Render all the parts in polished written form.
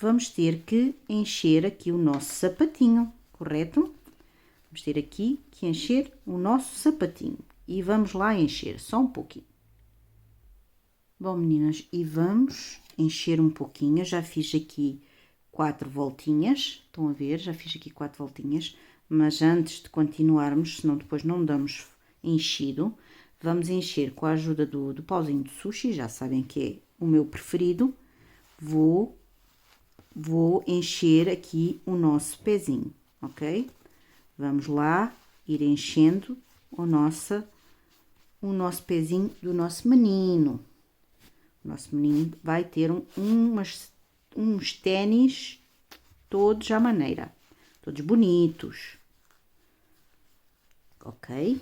vamos ter que encher aqui o nosso sapatinho, correto? Vamos ter aqui que encher o nosso sapatinho. E vamos lá encher, só um pouquinho. Bom, meninas, e vamos encher um pouquinho. Eu já fiz aqui 4 voltinhas, estão a ver? Já fiz aqui 4 voltinhas. Mas antes de continuarmos, senão depois não damos enchido, vamos encher com a ajuda do pauzinho de sushi, já sabem que é o meu preferido. Vou encher aqui o nosso pezinho, ok? Vamos lá ir enchendo o nosso pezinho do nosso menino. O nosso menino vai ter uns ténis todos à maneira, todos bonitos, ok?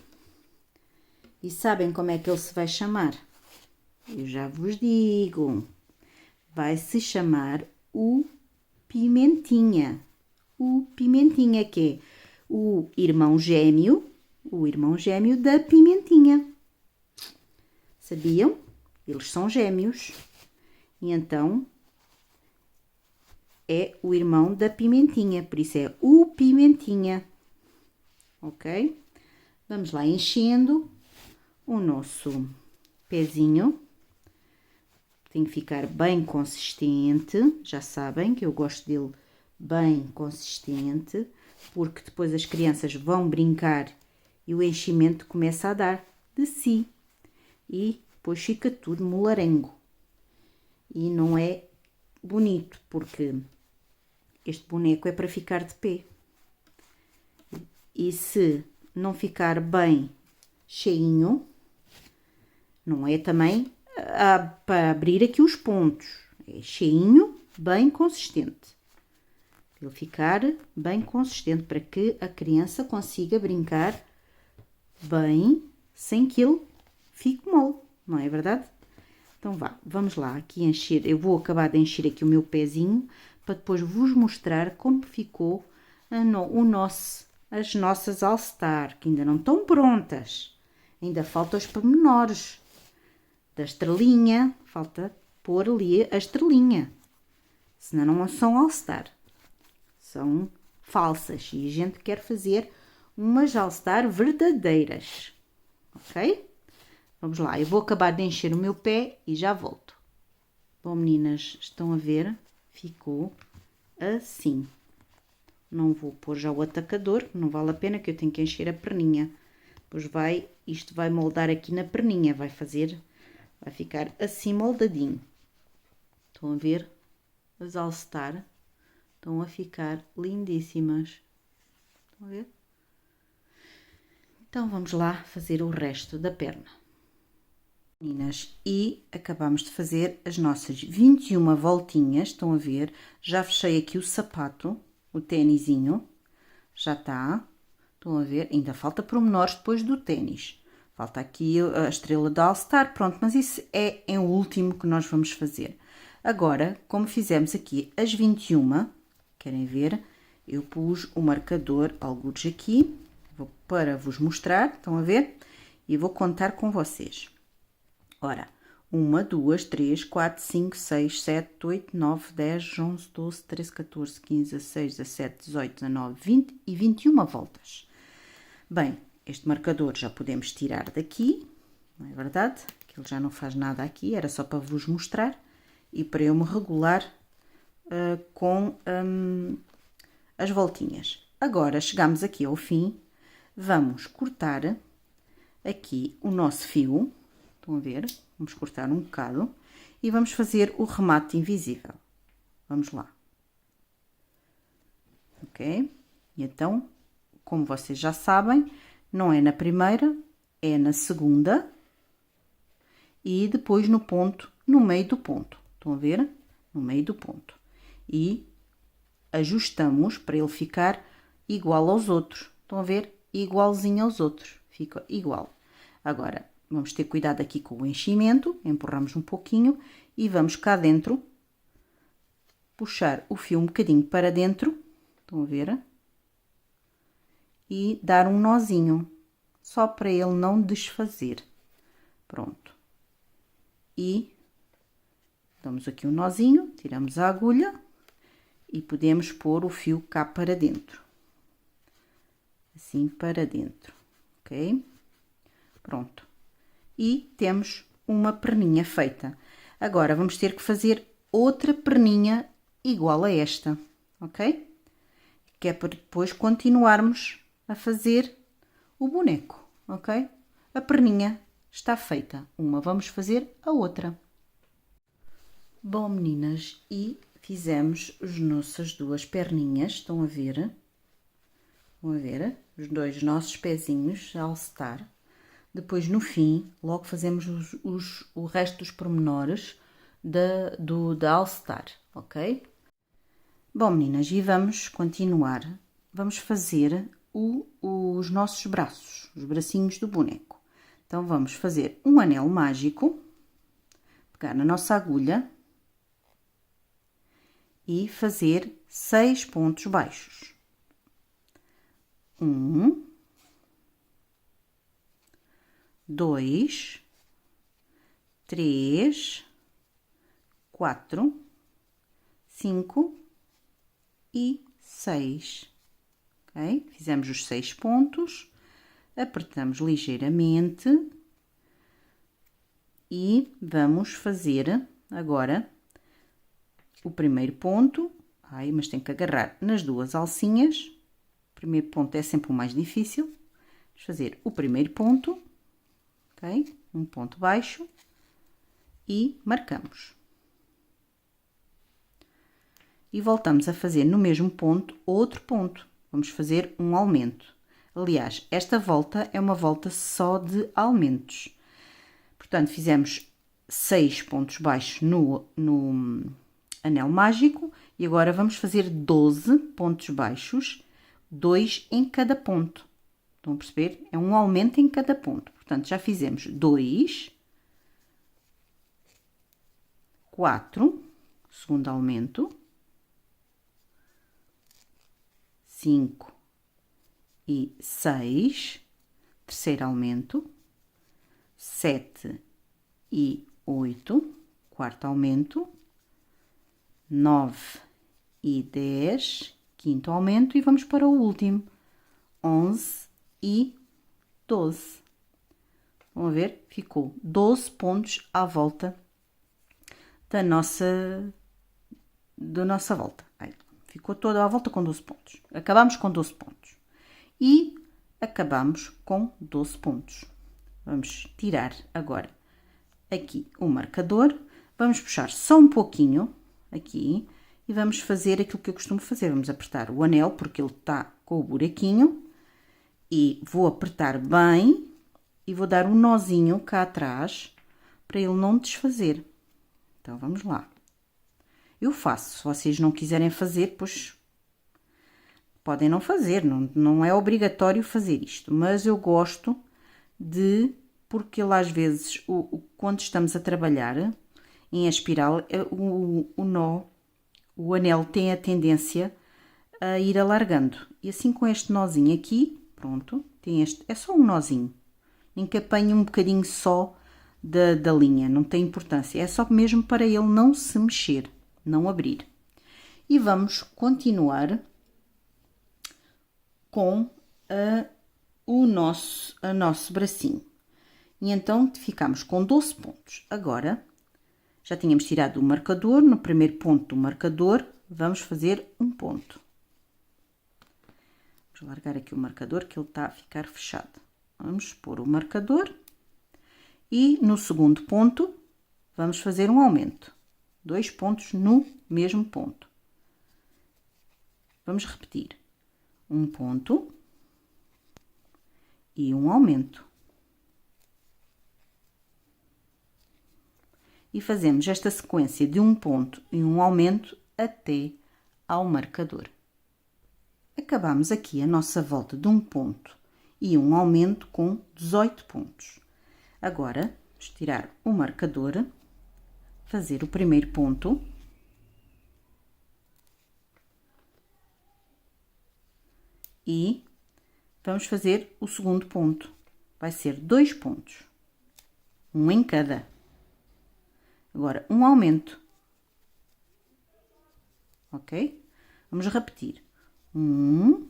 E sabem como é que ele se vai chamar? Eu já vos digo. Vai se chamar o Pimentinha. O Pimentinha, que é o irmão gêmeo da Pimentinha. Sabiam? Eles são gêmeos. E então é o irmão da Pimentinha, por isso é o Pimentinha. Ok? Vamos lá enchendo o nosso pezinho. Tem que ficar bem consistente, já sabem que eu gosto dele bem consistente, porque depois as crianças vão brincar e o enchimento começa a dar de si. E depois fica tudo molarengo. E não é bonito, porque este boneco é para ficar de pé. E se não ficar bem cheinho, não é também para abrir aqui os pontos. É cheinho, bem consistente. Ele ficar bem consistente para que a criança consiga brincar bem, sem que ele fique mole, não é verdade? Então vamos lá aqui encher. Eu vou acabar de encher aqui o meu pezinho para depois vos mostrar como ficou as nossas All Star, que ainda não estão prontas. Ainda faltam os pormenores da estrelinha, falta pôr ali a estrelinha, senão não são All Star, são falsas e a gente quer fazer umas All Star verdadeiras, ok? Vamos lá, eu vou acabar de encher o meu pé e já volto. Bom, meninas, estão a ver? Ficou assim. Não vou pôr já o atacador, não vale a pena, que eu tenho que encher a perninha. Depois isto vai moldar aqui na perninha, vai ficar assim moldadinho. Estão a ver? As All Star estão a ficar lindíssimas. Estão a ver? Então vamos lá fazer o resto da perna. Meninas, e acabamos de fazer as nossas 21 voltinhas, estão a ver? Já fechei aqui o sapato, o tênisinho, já está, estão a ver? Ainda falta pormenores depois do ténis. Falta aqui a estrela da All Star, pronto, mas isso é o último que nós vamos fazer. Agora, como fizemos aqui as 21, querem ver? Eu pus o marcador algures aqui, para vos mostrar, estão a ver? E vou contar com vocês. Ora, 1, 2, 3, 4, 5, 6, 7, 8, 9, 10, 11, 12, 13, 14, 15, 16, 17, 18, 19, 20 e 21 voltas. Bem, este marcador já podemos tirar daqui, não é verdade? Que ele já não faz nada aqui, era só para vos mostrar e para eu me regular com as voltinhas. Agora, chegamos aqui ao fim, vamos cortar aqui o nosso fio. Estão a ver? Vamos cortar um bocado e vamos fazer o remate invisível. Vamos lá. Ok? E então, como vocês já sabem, não é na primeira, é na segunda e depois no ponto, no meio do ponto. Estão a ver? No meio do ponto. E ajustamos para ele ficar igual aos outros. Estão a ver? Igualzinho aos outros. Fica igual. Agora, vamos ter cuidado aqui com o enchimento, empurramos um pouquinho e vamos cá dentro puxar o fio um bocadinho para dentro, estão a ver? E dar um nozinho, só para ele não desfazer. Pronto. E damos aqui um nozinho, tiramos a agulha e podemos pôr o fio cá para dentro. Assim para dentro, ok? Pronto. E temos uma perninha feita. Agora, vamos ter que fazer outra perninha igual a esta, ok? Que é para depois continuarmos a fazer o boneco, ok? A perninha está feita. Uma, vamos fazer a outra. Bom, meninas, e fizemos as nossas duas perninhas, estão a ver? Estão a ver? Os dois nossos pezinhos a alcetar. Depois, no fim, logo fazemos o resto dos pormenores da alcetar, ok? Bom, meninas, e vamos continuar. Vamos fazer os nossos braços, os bracinhos do boneco. Então, vamos fazer um anel mágico, pegar na nossa agulha e fazer 6 pontos baixos. 1, 2, 3, 4, 5 e 6, ok? Fizemos os 6 pontos, apertamos ligeiramente e vamos fazer agora o primeiro ponto. Ai, mas tem que agarrar nas duas alcinhas. O primeiro ponto é sempre o mais difícil. Vamos fazer o primeiro ponto, ok? Um ponto baixo e marcamos. E voltamos a fazer no mesmo ponto outro ponto. Vamos fazer um aumento. Aliás, esta volta é uma volta só de aumentos. Portanto, fizemos 6 pontos baixos no anel mágico e agora vamos fazer 12 pontos baixos, 2 em cada ponto. Estão a perceber? É um aumento em cada ponto. Portanto, já fizemos 2, 4, segundo aumento, 5 e 6, terceiro aumento, 7 e 8, quarto aumento, 9 e 10, quinto aumento, e vamos para o último, 11 e 12. Vão a ver? Ficou 12 pontos à volta da nossa volta. Aí, ficou toda à volta com 12 pontos. Acabamos com 12 pontos. E acabamos com 12 pontos. Vamos tirar agora aqui o marcador. Vamos puxar só um pouquinho aqui e vamos fazer aquilo que eu costumo fazer. Vamos apertar o anel porque ele está com o buraquinho e vou apertar bem e vou dar um nozinho cá atrás para ele não desfazer. Então, vamos lá. Eu faço, se vocês não quiserem fazer, pois podem não fazer, não é obrigatório fazer isto, mas eu gosto de, porque ele às vezes, quando estamos a trabalhar em espiral, o nó, o anel tem a tendência a ir alargando. E assim com este nozinho aqui, pronto, tem este, é só um nozinho, em que apanhe um bocadinho só da linha, não tem importância, é só mesmo para ele não se mexer, não abrir. E vamos continuar com o nosso bracinho. E então ficamos com 12 pontos. Agora, já tínhamos tirado o marcador, no primeiro ponto do marcador, vamos fazer um ponto. Vamos largar aqui o marcador, que ele está a ficar fechado. Vamos pôr o marcador e no segundo ponto vamos fazer um aumento. 2 pontos no mesmo ponto. Vamos repetir. Um ponto e um aumento. E fazemos esta sequência de um ponto e um aumento até ao marcador. Acabamos aqui a nossa volta de um ponto e um aumento com 18 pontos. Agora, vamos tirar o marcador, fazer o primeiro ponto e vamos fazer o segundo ponto. Vai ser 2 pontos, um em cada. Agora, um aumento, ok? Vamos repetir. 1,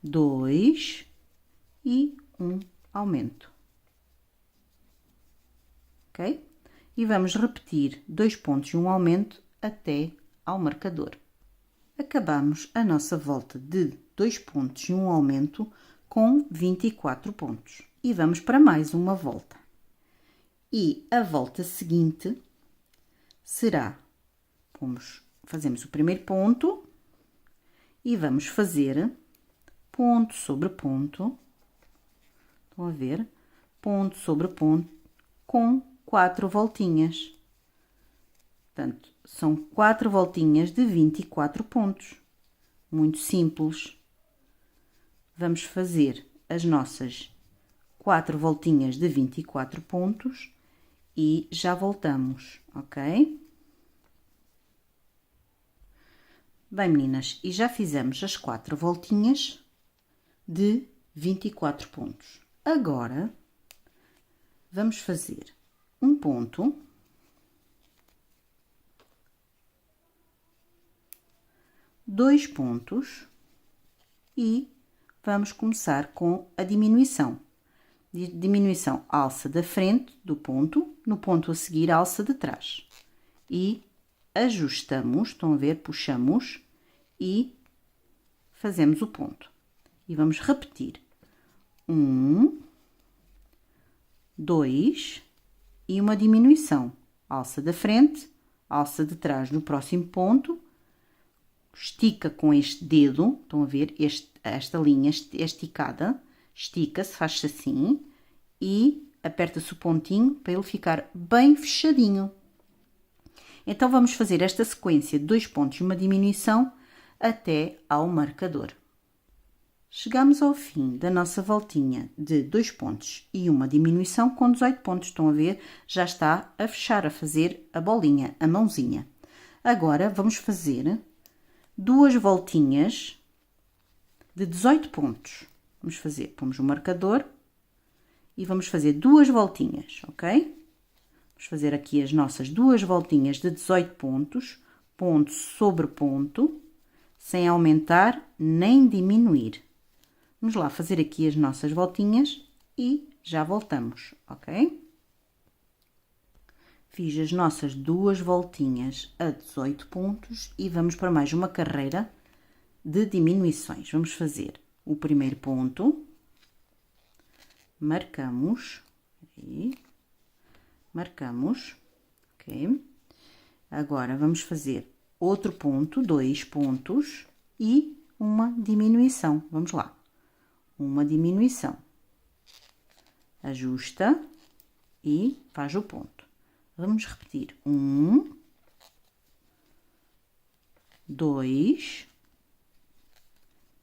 2 e um aumento. Ok? E vamos repetir 2 pontos e um aumento até ao marcador. Acabamos a nossa volta de 2 pontos e um aumento com 24 pontos. E vamos para mais uma volta. E a volta seguinte será, fazemos o primeiro ponto e vamos fazer ponto sobre ponto. Estão a ver? Ponto sobre ponto com 4 voltinhas. Portanto, são 4 voltinhas de 24 pontos. Muito simples. Vamos fazer as nossas 4 voltinhas de 24 pontos e já voltamos, ok? Bem, meninas, e já fizemos as 4 voltinhas de 24 pontos. Agora, vamos fazer um ponto, dois pontos e vamos começar com a diminuição. Diminuição, alça da frente do ponto, no ponto a seguir, alça de trás. E ajustamos, estão a ver, puxamos e fazemos o ponto. E vamos repetir. 1, 2 e uma diminuição. Alça da frente, alça de trás no próximo ponto, estica com este dedo, estão a ver, esta linha esticada, estica-se, faz-se assim e aperta-se o pontinho para ele ficar bem fechadinho. Então, vamos fazer esta sequência de 2 pontos e uma diminuição até ao marcador. Chegamos ao fim da nossa voltinha de 2 pontos e uma diminuição com 18 pontos. Estão a ver? Já está a fechar, a fazer a bolinha, a mãozinha. Agora, vamos fazer 2 voltinhas de 18 pontos. Vamos fazer, pomos o marcador e vamos fazer 2 voltinhas, ok? Vamos fazer aqui as nossas 2 voltinhas de 18 pontos, ponto sobre ponto, sem aumentar nem diminuir. Vamos lá fazer aqui as nossas voltinhas e já voltamos, ok? Fiz as nossas 2 voltinhas a 18 pontos e vamos para mais uma carreira de diminuições. Vamos fazer o primeiro ponto, marcamos, marcamos, ok? Agora, vamos fazer outro ponto, 2 pontos e uma diminuição. Vamos lá. Uma diminuição. Ajusta e faz o ponto. Vamos repetir. 1, 2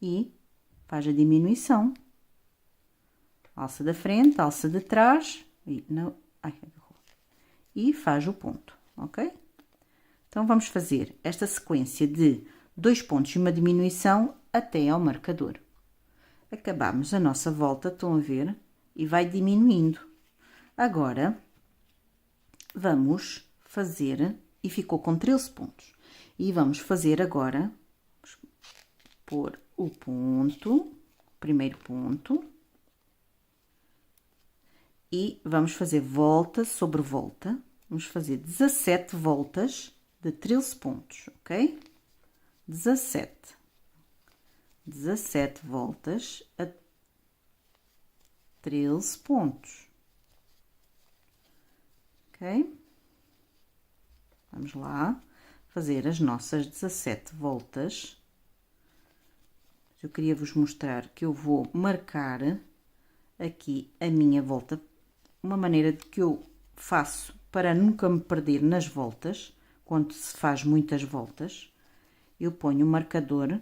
e faz a diminuição. Alça da frente, alça de trás e não, e faz o ponto, ok? Então, vamos fazer esta sequência de 2 pontos e uma diminuição até ao marcador. Acabamos a nossa volta, estão a ver? E vai diminuindo. Agora, vamos fazer, e ficou com 13 pontos. E vamos fazer agora, vamos pôr o ponto, primeiro ponto. E vamos fazer volta sobre volta. Vamos fazer 17 voltas de 13 pontos, ok? 17 voltas a 13 pontos, ok? Vamos lá fazer as nossas 17 voltas. Eu queria vos mostrar que eu vou marcar aqui a minha volta, uma maneira de que eu faço para nunca me perder nas voltas, quando se faz muitas voltas. Eu ponho o marcador,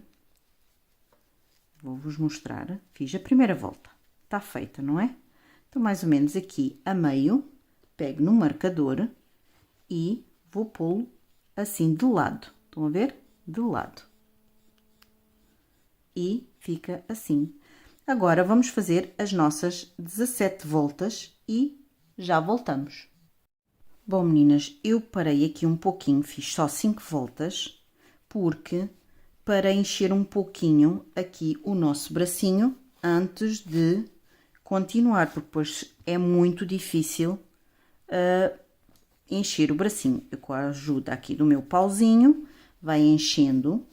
vou-vos mostrar, fiz a primeira volta, está feita, não é? Então, mais ou menos aqui a meio, pego no marcador e vou pô-lo assim de lado, estão a ver? De lado. E fica assim. Agora, vamos fazer as nossas 17 voltas e já voltamos. Bom, meninas, eu parei aqui um pouquinho, fiz só 5 voltas, porque para encher um pouquinho aqui o nosso bracinho antes de continuar, porque depois é muito difícil encher o bracinho. Eu, com a ajuda aqui do meu pauzinho, vai enchendo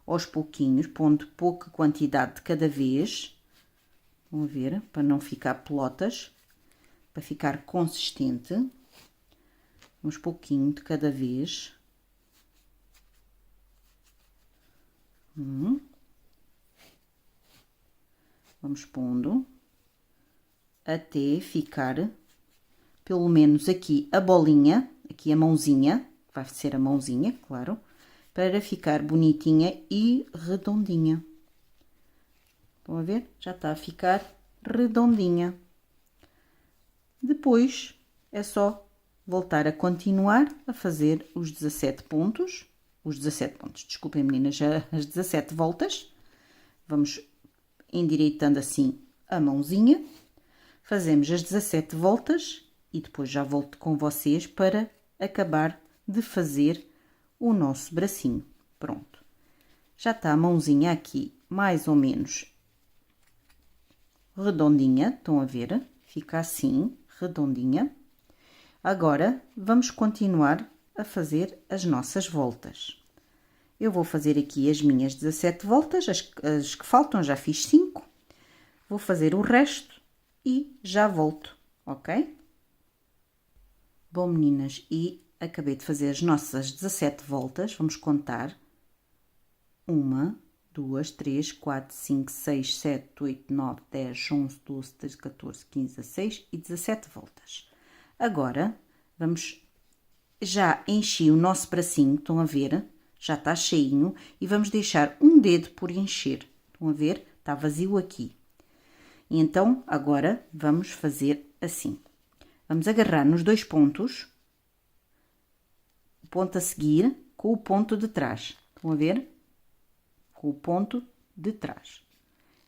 aos pouquinhos, pondo pouca quantidade de cada vez. Vão ver, para não ficar pelotas, para ficar consistente. Uns pouquinho de cada vez. Vamos pondo até ficar pelo menos aqui a bolinha, aqui a mãozinha, vai ser a mãozinha, claro, para ficar bonitinha e redondinha. Estão a ver? Já está a ficar redondinha. Depois é só voltar a continuar a fazer os 17 pontos. Desculpem meninas, já as 17 voltas. Vamos endireitando assim a mãozinha. Fazemos as 17 voltas e depois já volto com vocês para acabar de fazer o nosso bracinho. Pronto. Já está a mãozinha aqui mais ou menos redondinha, estão a ver? Fica assim, redondinha. Agora, vamos continuar a fazer as nossas voltas. Eu vou fazer aqui as minhas 17 voltas, as que faltam, já fiz 5. Vou fazer o resto e já volto, ok? Bom, meninas, e acabei de fazer as nossas 17 voltas. Vamos contar. 1, 2, 3, 4, 5, 6, 7, 8, 9, 10, 11, 12, 13, 14, 15, 16 e 17 voltas. Agora, vamos... Já enchi o nosso bracinho, estão a ver? Já está cheinho e vamos deixar um dedo por encher. Estão a ver? Está vazio aqui. E então, agora, vamos fazer assim. Vamos agarrar nos dois pontos, o ponto a seguir com o ponto de trás. Estão a ver? Com o ponto de trás.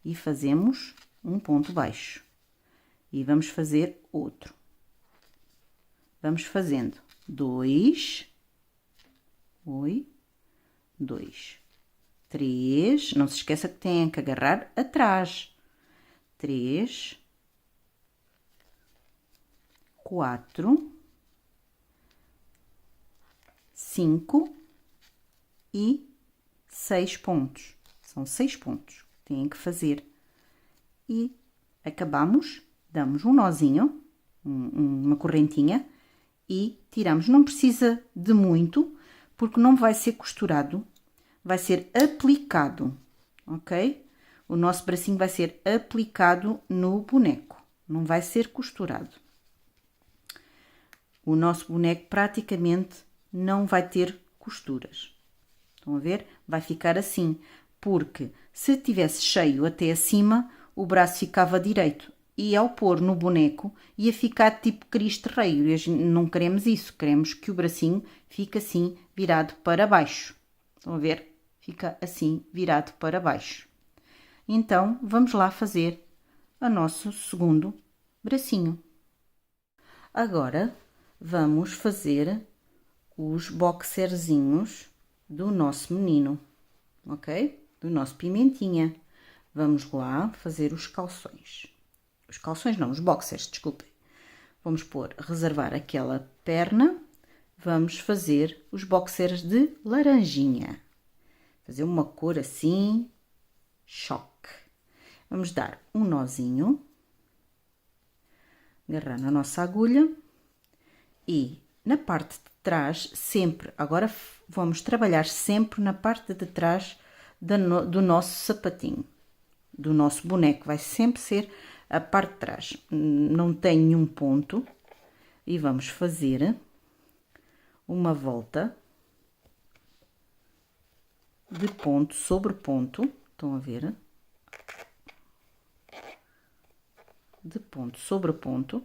E fazemos um ponto baixo. E vamos fazer outro. Vamos fazendo 2, 2, 3, não se esqueça que tem que agarrar atrás. 3, 4, 5 e 6 pontos. São 6 pontos que têm que fazer. E acabamos, damos um nozinho, uma correntinha e tiramos. Não precisa de muito, porque não vai ser costurado, vai ser aplicado, ok? O nosso bracinho vai ser aplicado no boneco, não vai ser costurado. O nosso boneco praticamente não vai ter costuras. Estão a ver? Vai ficar assim, porque se tivesse cheio até acima, o braço ficava direito. E ao pôr no boneco, ia ficar tipo Cristo Rei. E não queremos isso, queremos que o bracinho fique assim, virado para baixo. Estão a ver? Fica assim, virado para baixo. Então, vamos lá fazer o nosso segundo bracinho. Agora, vamos fazer os boxerzinhos do nosso menino, ok? Do nosso pimentinha. Vamos lá fazer os calções. Os calções não, os boxers, desculpem. Vamos pôr, reservar aquela perna. Vamos fazer os boxers de laranjinha. Fazer uma cor assim, choque. Vamos dar um nozinho. Agarrar na nossa agulha. E na parte de trás, sempre, agora vamos trabalhar sempre na parte de trás do nosso sapatinho. Do nosso boneco, vai sempre ser a parte de trás. Não tem nenhum ponto. E vamos fazer uma volta de ponto sobre ponto. Estão a ver? De ponto sobre ponto.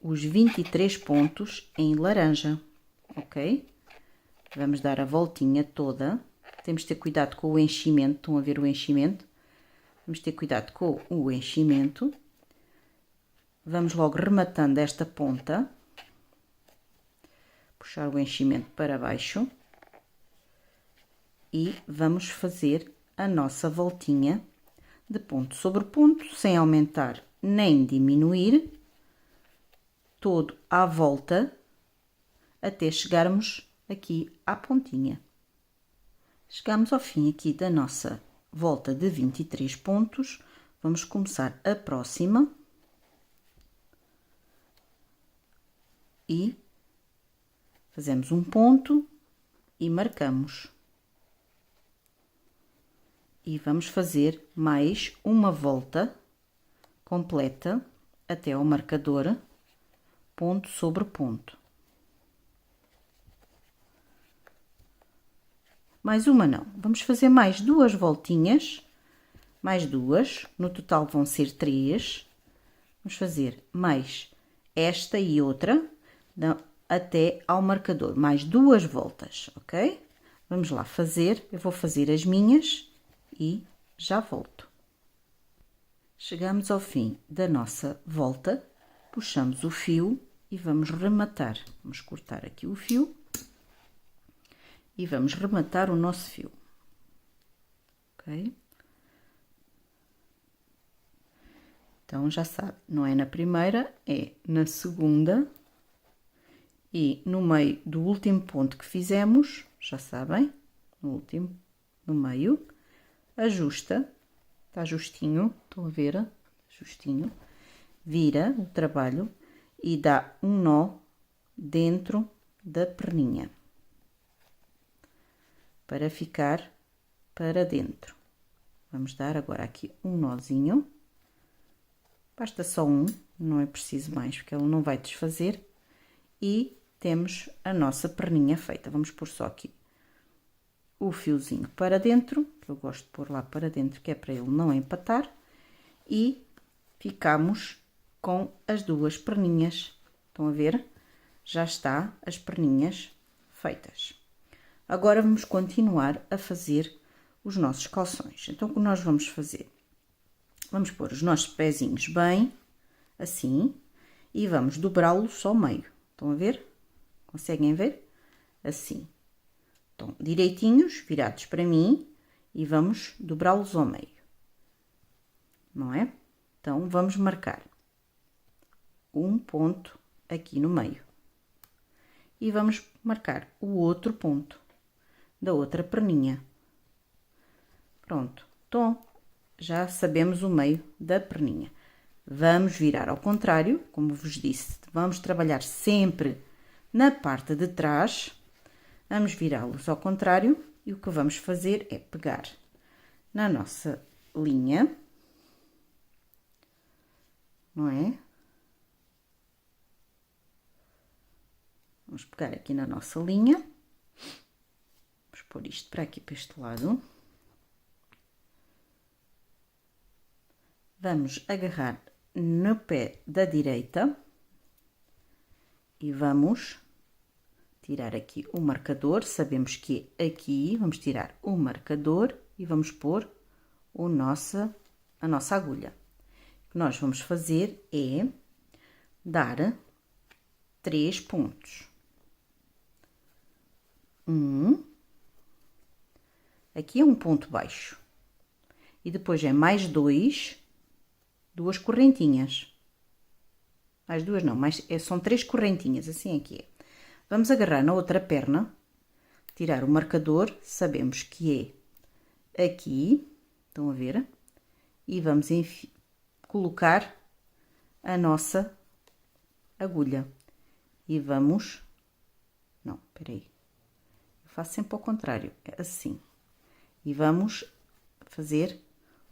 Os 23 pontos em laranja, ok? Vamos dar a voltinha toda. Temos de ter cuidado com o enchimento. Estão a ver o enchimento? Vamos ter cuidado com o enchimento. Vamos logo rematando esta ponta. Puxar o enchimento para baixo. e vamos fazer a nossa voltinha de ponto sobre ponto, sem aumentar nem diminuir, todo à volta, até chegarmos aqui à pontinha. Chegamos ao fim aqui da nossa volta de 23 pontos, vamos começar a próxima e fazemos um ponto e marcamos. E vamos fazer mais uma volta completa até ao marcador, ponto sobre ponto. Mais uma não, vamos fazer mais duas voltinhas, mais duas, no total vão ser 3. Vamos fazer mais esta e outra até ao marcador, mais duas voltas, ok? Vamos lá fazer, eu vou fazer as minhas e já volto. Chegamos ao fim da nossa volta, puxamos o fio e vamos rematar. Vamos cortar aqui o fio e vamos rematar o nosso fio, ok? Então, já sabe, não é na primeira, é na segunda e no meio do último ponto que fizemos, já sabem, no último, no meio, ajusta, está justinho, estão a ver? Justinho, vira o trabalho e dá um nó dentro da perninha, para ficar para dentro. Vamos dar agora aqui um nozinho. Basta só um, não é preciso mais, porque ele não vai desfazer. E temos a nossa perninha feita. Vamos pôr só aqui o fiozinho para dentro, que eu gosto de pôr lá para dentro, que é para ele não empatar. E ficamos com as duas perninhas. Estão a ver? Já está as perninhas feitas. Agora vamos continuar a fazer os nossos calções. Então, o que nós vamos fazer? Vamos pôr os nossos pezinhos bem, assim, e vamos dobrá-los ao meio. Estão a ver? Conseguem ver? Assim. Então, direitinhos, virados para mim, e vamos dobrá-los ao meio. Não é? Então, vamos marcar um ponto aqui no meio. E vamos marcar o outro ponto da outra perninha. Pronto. Então, já sabemos o meio da perninha. Vamos virar ao contrário, como vos disse, vamos trabalhar sempre na parte de trás. Vamos virá-los ao contrário e o que vamos fazer é pegar na nossa linha, não é? Vamos pegar aqui na nossa linha, vamos pôr isto para aqui, para este lado. Vamos agarrar no pé da direita e vamos tirar aqui o marcador. Sabemos que é aqui, vamos tirar o marcador e vamos pôr a nossa agulha. O que nós vamos fazer é dar 3 pontos. Aqui é um ponto baixo. E depois é mais duas correntinhas. Mais duas não, são 3 correntinhas, assim aqui é. Vamos agarrar na outra perna, tirar o marcador, sabemos que é aqui, estão a ver? E vamos colocar a nossa agulha. E vamos... Não, peraí. Eu faço sempre ao contrário, é assim. E vamos fazer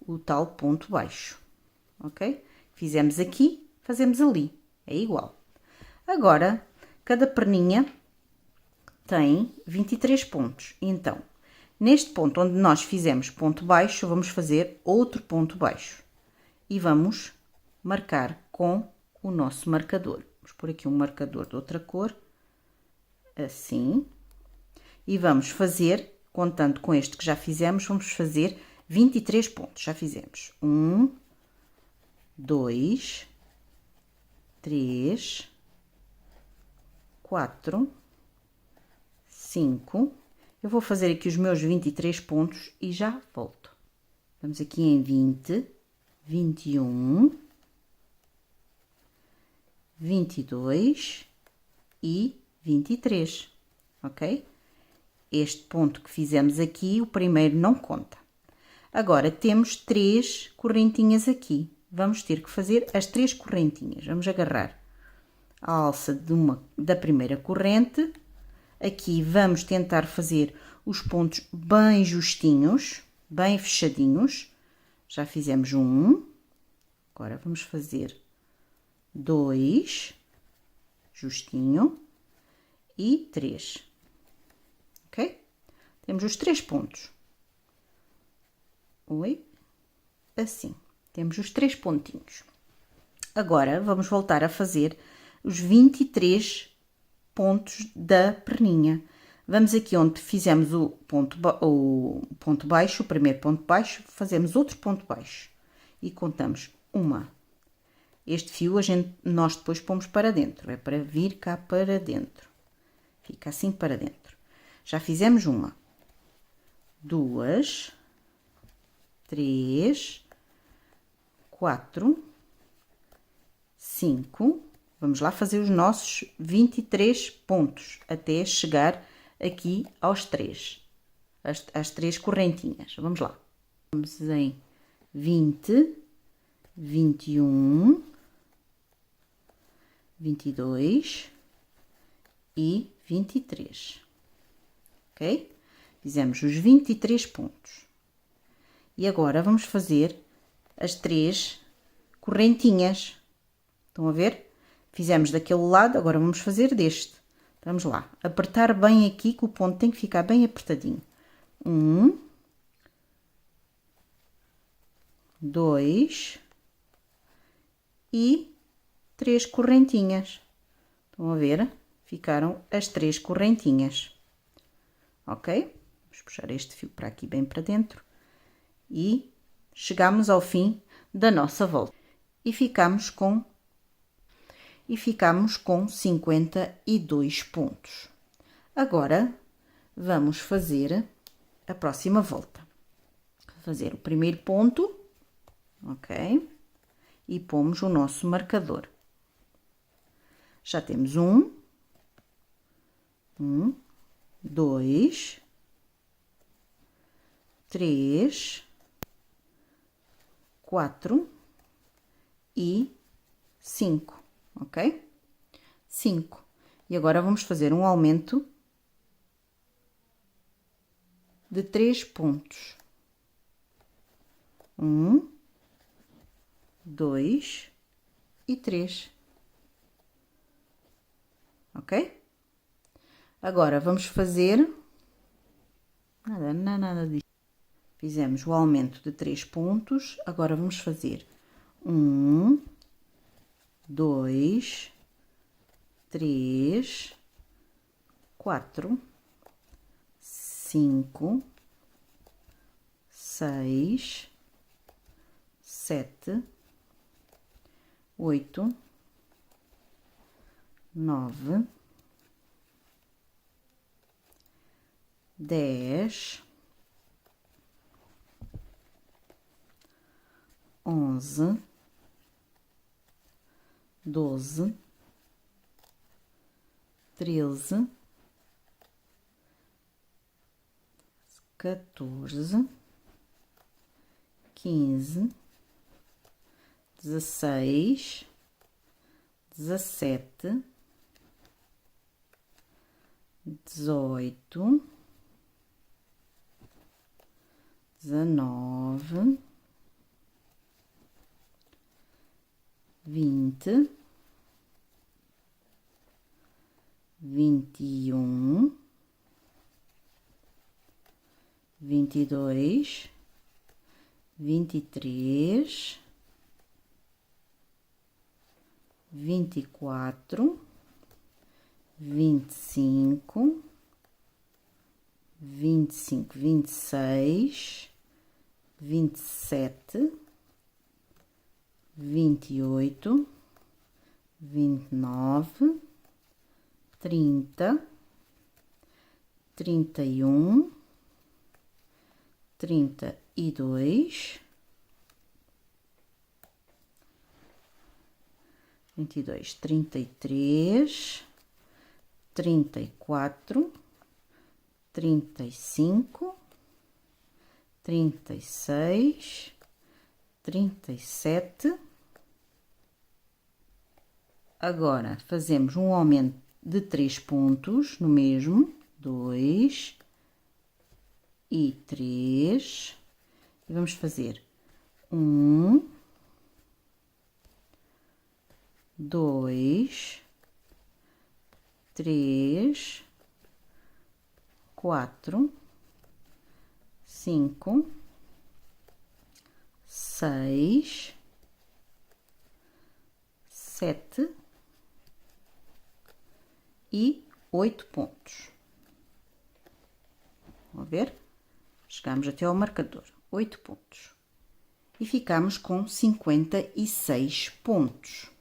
o tal ponto baixo, ok? Fizemos aqui, fazemos ali, é igual. Agora, cada perninha tem 23 pontos. Então, neste ponto onde nós fizemos ponto baixo, vamos fazer outro ponto baixo. E vamos marcar com o nosso marcador. Vamos pôr aqui um marcador de outra cor, assim. E vamos fazer, contando com este que já fizemos, vamos fazer 23 pontos. Já fizemos 1, 2, 3, 4, 5. Eu vou fazer aqui os meus 23 pontos e já volto. Vamos aqui em 20, 21, 22 e 23, ok? Este ponto que fizemos aqui, o primeiro não conta. Agora, temos 3 correntinhas aqui. Vamos ter que fazer as 3 correntinhas. Vamos agarrar a alça da primeira corrente. Aqui vamos tentar fazer os pontos bem justinhos, bem fechadinhos. Já fizemos um. Agora, vamos fazer 2, justinho, e 3. Ok? Temos os 3 pontos. Oi, assim. Temos os 3 pontinhos. Agora, vamos voltar a fazer os 23 pontos da perninha. Vamos aqui onde fizemos o ponto baixo, o primeiro ponto baixo, fazemos outro ponto baixo. E contamos uma. Este fio nós depois pomos para dentro. É para vir cá para dentro. Fica assim para dentro. Já fizemos uma. 2, 3, 4, 5. Vamos lá fazer os nossos 23 pontos até chegar aqui aos 3. As 3 correntinhas. Vamos lá. Vamos em 20, 21, 22 e 23. Ok? Fizemos os 23 pontos. E agora vamos fazer as 3 correntinhas. Estão a ver? Fizemos daquele lado, agora vamos fazer deste. Vamos lá. Apertar bem aqui, que o ponto tem que ficar bem apertadinho. 1, 2 e 3 correntinhas. Estão a ver? Ficaram as 3 correntinhas. Ok? Vamos puxar este fio para aqui bem para dentro. E chegamos ao fim da nossa volta. E ficamos com 52 pontos. Agora, vamos fazer a próxima volta. Fazer o primeiro ponto, ok? E pomos o nosso marcador. Já temos 2, 3, 4 e 5, ok? 5. E agora vamos fazer um aumento de 3 pontos. 1, 2 e 3. Ok? Agora vamos fazer nada disso. Fizemos o aumento de 3 pontos. Agora vamos fazer 1, 2, 3, 4, 5, 6, 7, 8, 9, 10, 11, 12, 13, 14, 15, 16, 17, 18, 19, 20, 21, 22, 23, 24, 25, 25, 26, 27, 28, 29, 30, 31, 32, 22, 33, 34, 35, 36, 37. Agora fazemos um aumento de 3 pontos no mesmo, 2 e 3, e vamos fazer 1, 2, 3, 4, 5, 6, 7 e 8 pontos. Vamos ver? Chegamos até ao marcador, 8 pontos. E ficamos com 56 pontos.